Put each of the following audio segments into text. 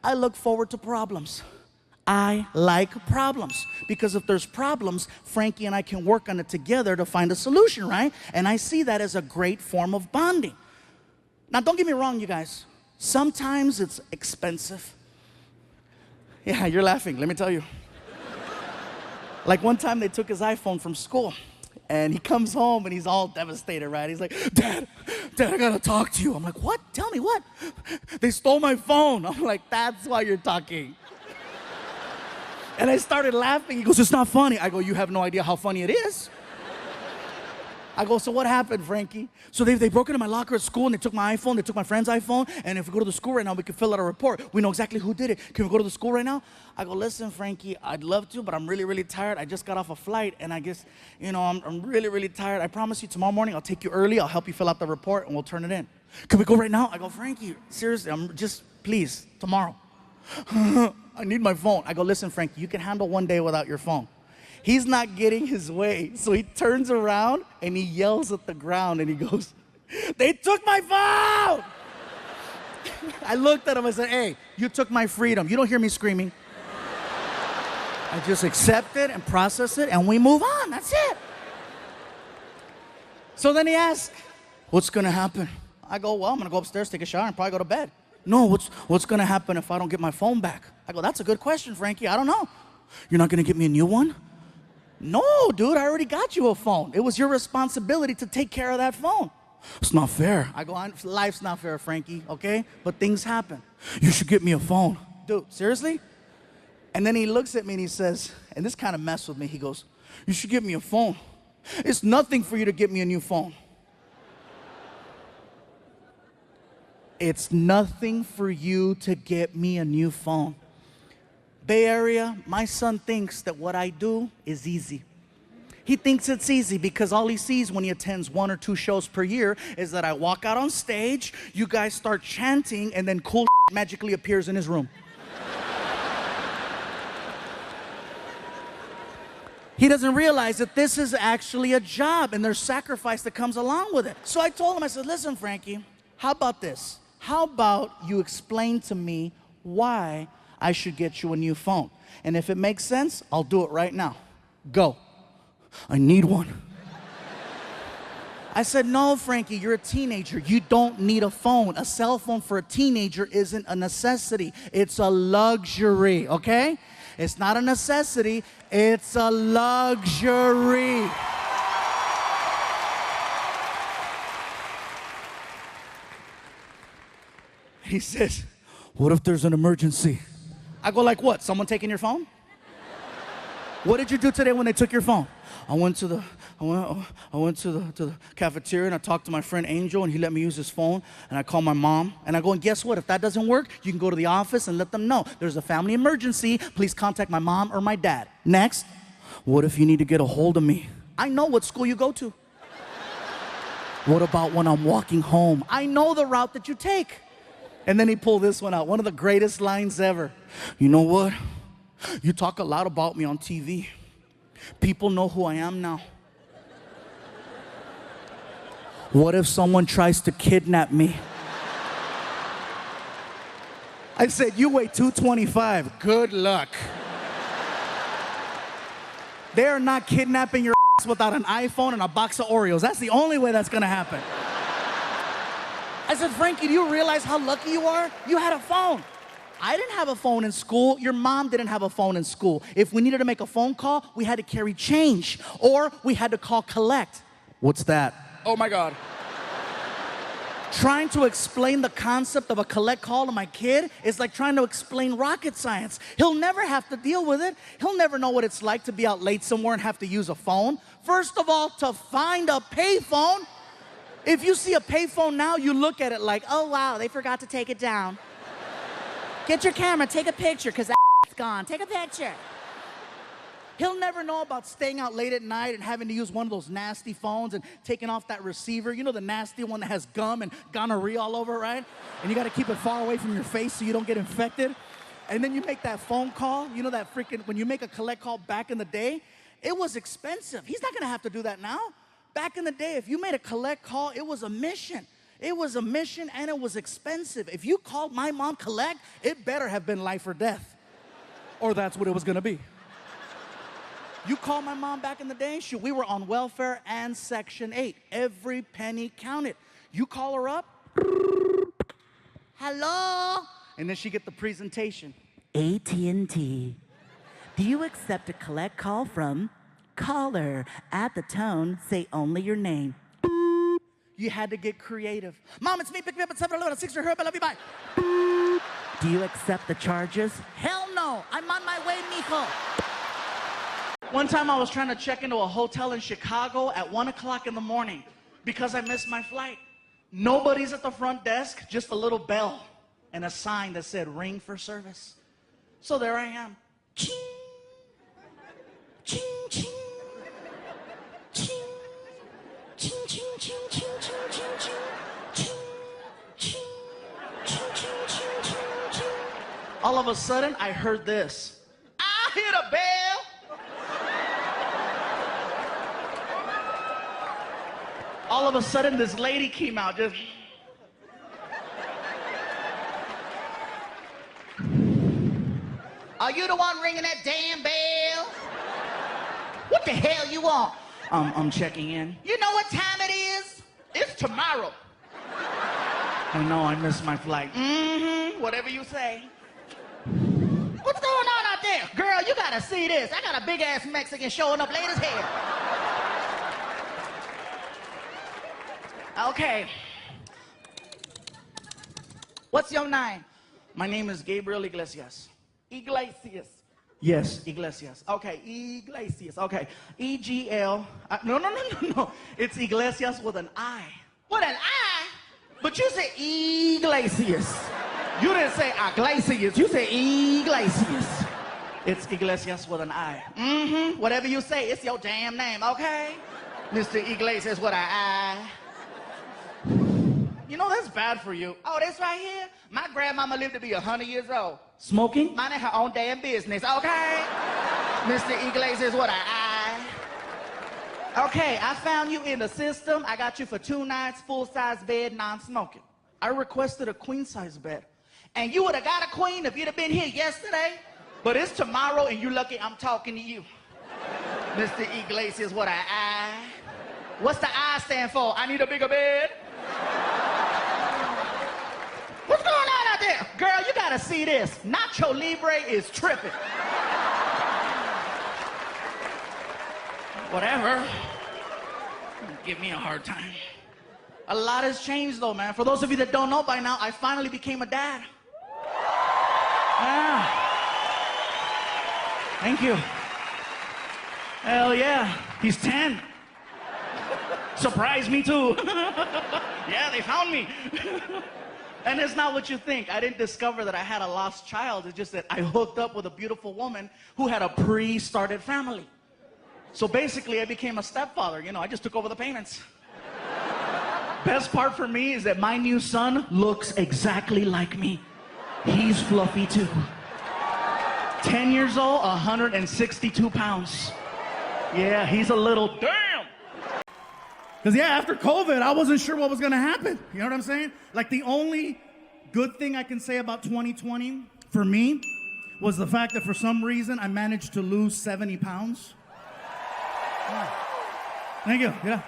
I look forward to problems. I like problems because if there's problems, Frankie and I can work on it together to find a solution, right? And I see that as a great form of bonding. Now, don't get me wrong, you guys. Sometimes it's expensive. Yeah, you're laughing, let me tell you. Like one time they took his iPhone from school and he comes home and he's all devastated, right? He's like, Dad, I gotta talk to you. I'm like, what? Tell me what? They stole my phone. I'm like, that's why you're talking. And I started laughing. He goes, it's not funny. I go, you have no idea how funny it is. I go, so what happened, Frankie? So they broke into my locker at school and they took my iPhone, they took my friend's iPhone, and if we go to the school right now, we can fill out a report. We know exactly who did it. Can we go to the school right now? I go, listen, Frankie, I'd love to, but I'm really, really tired. I just got off a flight, and I guess, I'm really, really tired. I promise you tomorrow morning I'll take you early, I'll help you fill out the report, and we'll turn it in. Can we go right now? I go, Frankie, seriously, please, tomorrow. I need my phone. I go, listen, Frankie, you can handle one day without your phone. He's not getting his way. So he turns around and he yells at the ground and he goes, they took my phone! I looked at him, I said, hey, you took my freedom. You don't hear me screaming. I just accept it and process it and we move on, that's it. So then he asked, what's gonna happen? I go, well, I'm gonna go upstairs, take a shower and probably go to bed. No, what's gonna happen if I don't get my phone back? I go, that's a good question, Frankie, I don't know. You're not gonna get me a new one? No, dude, I already got you a phone. It was your responsibility to take care of that phone. It's not fair. I go, life's not fair, Frankie, okay? But things happen. You should get me a phone. Dude, seriously? And then he looks at me and he says, and this kind of messed with me, he goes, you should get me a phone. It's nothing for you to get me a new phone. It's nothing for you to get me a new phone. Bay Area, my son thinks that what I do is easy. He thinks it's easy because all he sees when he attends 1 or 2 shows per year is that I walk out on stage, you guys start chanting, and then cool magically appears in his room. He doesn't realize that this is actually a job and there's sacrifice that comes along with it. So I told him, I said, listen, Frankie, how about this? How about you explain to me why I should get you a new phone? And if it makes sense, I'll do it right now. Go. I need one. I said, no, Frankie, you're a teenager. You don't need a phone. A cell phone for a teenager isn't a necessity. It's a luxury, okay? It's not a necessity. It's a luxury. He says, what if there's an emergency? I go, like what? Someone taking your phone? What did you do today when they took your phone? I went to the cafeteria and I talked to my friend Angel and he let me use his phone and I called my mom and I go, and guess what? If that doesn't work, you can go to the office and let them know there's a family emergency. Please contact my mom or my dad. Next, what if you need to get a hold of me? I know what school you go to. What about when I'm walking home? I know the route that you take. And then he pulled this one out, one of the greatest lines ever. You know what? You talk a lot about me on TV. People know who I am now. What if someone tries to kidnap me? I said, you weigh 225. Good luck. They are not kidnapping your ass without an iPhone and a box of Oreos. That's the only way that's gonna happen. I said, Frankie, do you realize how lucky you are? You had a phone. I didn't have a phone in school. Your mom didn't have a phone in school. If we needed to make a phone call, we had to carry change or we had to call collect. What's that? Oh my God. Trying to explain the concept of a collect call to my kid is like trying to explain rocket science. He'll never have to deal with it. He'll never know what it's like to be out late somewhere and have to use a phone. First of all, to find a payphone. If you see a payphone now, you look at it like, oh wow, they forgot to take it down. Get your camera, take a picture, because that's gone. Take a picture. He'll never know about staying out late at night and having to use one of those nasty phones and taking off that receiver. You know, the nasty one that has gum and gonorrhea all over it, right? And you got to keep it far away from your face so you don't get infected. And then you make that phone call. You know that freaking, when you make a collect call back in the day, it was expensive. He's not going to have to do that now. Back in the day, if you made a collect call, it was a mission. It was a mission and it was expensive. If you called my mom collect, it better have been life or death. Or that's what it was gonna be. You call my mom back in the day, shoot, we were on welfare and Section 8. Every penny counted. You call her up, hello, and then she get the presentation. AT&T. Do you accept a collect call from caller? At the tone, say only your name. You had to get creative. Mom, it's me, pick me up at 7-Eleven, I love you, bye. Do you accept the charges? Hell no, I'm on my way, mijo. One time I was trying to check into a hotel in Chicago at 1 o'clock in the morning because I missed my flight. Nobody's at the front desk, just a little bell and a sign that said ring for service. So there I am. Ching, ching, ching, ching, ching, ching, ching, ching, ching, ching, ching, ching, ching, ching, ching, ching, ching. All of a sudden, I heard this. I hit a bell. All of a sudden, this lady came out, just... Are you the one ringing that damn bell? What the hell you want? I'm checking in. You know what time it is? It's tomorrow. I know, I missed my flight. Mm-hmm, whatever you say. What's going on out there? Girl, you gotta see this. I got a big-ass Mexican showing up late as hell. Okay. What's your name? My name is Gabriel Iglesias. Iglesias. Yes, Iglesias. Okay, Iglesias. Okay, E-G-L. No. It's Iglesias with an I. With an I? But you said Iglesias. You didn't say Iglesias. You said Iglesias. It's Iglesias with an I. Mm-hmm. Whatever you say, it's your damn name, okay? Mr. Iglesias with an I. You know, that's bad for you. Oh, this right here? My grandmama lived to be 100 years old. Smoking? Minding her own damn business, okay? Mr. Iglesias, what I. Okay, I found you in the system. I got you for 2 nights, full-size bed, non-smoking. I requested a queen-size bed. And you would have got a queen if you'd have been here yesterday. But it's tomorrow, and you're lucky I'm talking to you. Mr. Iglesias, what I. What's the I stand for? I need a bigger bed. What's going on out there? Girl, you gotta see this. Nacho Libre is tripping. Whatever. Give me a hard time. A lot has changed though, man. For those of you that don't know by now, I finally became a dad. Yeah. Thank you. Hell yeah. He's 10. Surprised me too. Yeah, they found me. And it's not what you think. I didn't discover that I had a lost child. It's just that I hooked up with a beautiful woman who had a pre-started family. So basically, I became a stepfather. You know, I just took over the payments. Best part for me is that my new son looks exactly like me. He's fluffy too. 10 years old, 162 pounds. Yeah, he's a little damn. Because, yeah, after COVID, I wasn't sure what was going to happen. You know what I'm saying? Like, the only good thing I can say about 2020 for me was the fact that for some reason I managed to lose 70 pounds. Yeah. Thank you. Yeah.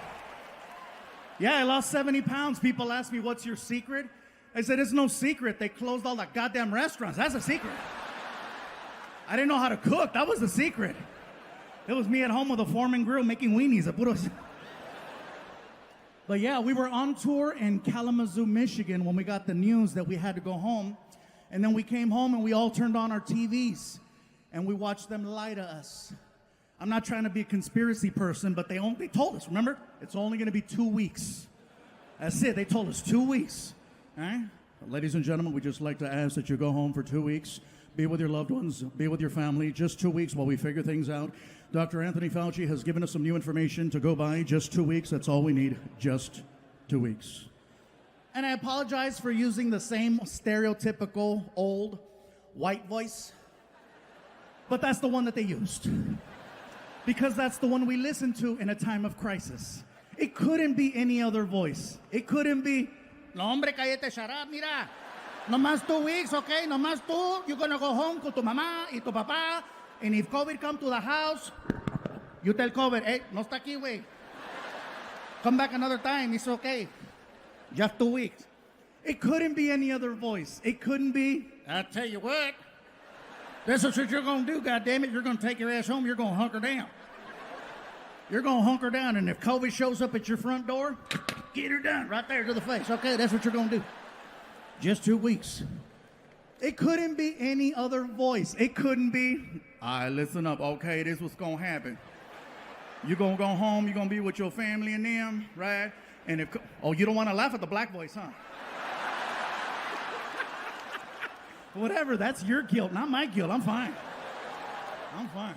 Yeah, I lost 70 pounds. People ask me, what's your secret? I said, it's no secret. They closed all the goddamn restaurants. That's a secret. I didn't know how to cook. That was the secret. It was me at home with a Foreman grill making weenies. But yeah, we were on tour in Kalamazoo, Michigan when we got the news that we had to go home. And then we came home and we all turned on our TVs and we watched them lie to us. I'm not trying to be a conspiracy person, but they told us, remember? It's only going to be 2 weeks. That's it. They told us 2 weeks. All right? Ladies and gentlemen, we just like to ask that you go home for 2 weeks. Be with your loved ones. Be with your family. Just 2 weeks while we figure things out. Dr. Anthony Fauci has given us some new information to go by. Just 2 weeks. That's all we need. Just 2 weeks. And I apologize for using the same stereotypical old white voice. But that's the one that they used. Because that's the one we listen to in a time of crisis. It couldn't be any other voice. It couldn't be No, hombre, cállate, shut up, mira. Nomás 2 weeks, okay? Nomás tú. You're gonna go home con tu mamá y tu papá. And if COVID come to the house, you tell COVID, hey, no está aquí, güey. Come back another time, it's okay. Just 2 weeks. It couldn't be any other voice. It couldn't be. I tell you what, this is what you're gonna do, goddammit. You're gonna take your ass home, you're gonna hunker down. You're gonna hunker down, and if COVID shows up at your front door, get her done right there to the face. Okay, that's what you're gonna do. Just 2 weeks. It couldn't be any other voice. It couldn't be. All right, listen up. Okay, this what's gonna happen. You're gonna go home, you're gonna be with your family and them, right? And if, oh, you don't wanna laugh at the black voice, huh? Whatever, that's your guilt, not my guilt. I'm fine. I'm fine.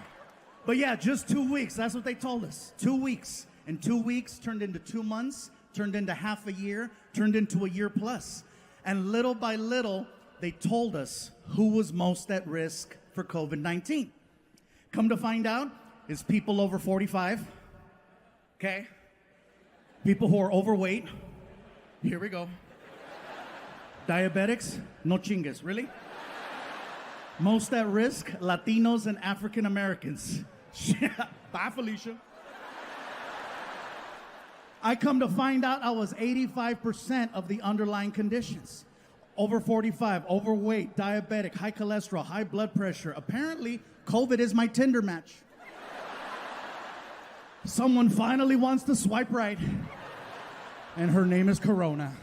But yeah, just 2 weeks. That's what they told us. 2 weeks. And 2 weeks turned into 2 months, turned into half a year, turned into a year plus. And little by little, they told us who was most at risk for COVID-19. Come to find out, it's people over 45, okay? People who are overweight. Here we go. Diabetics, no chingas, really? Most at risk, Latinos and African Americans. Bye, Felicia. I come to find out I was 85% of the underlying conditions. Over 45, overweight, diabetic, high cholesterol, high blood pressure. Apparently, COVID is my Tinder match. Someone finally wants to swipe right, and her name is Corona.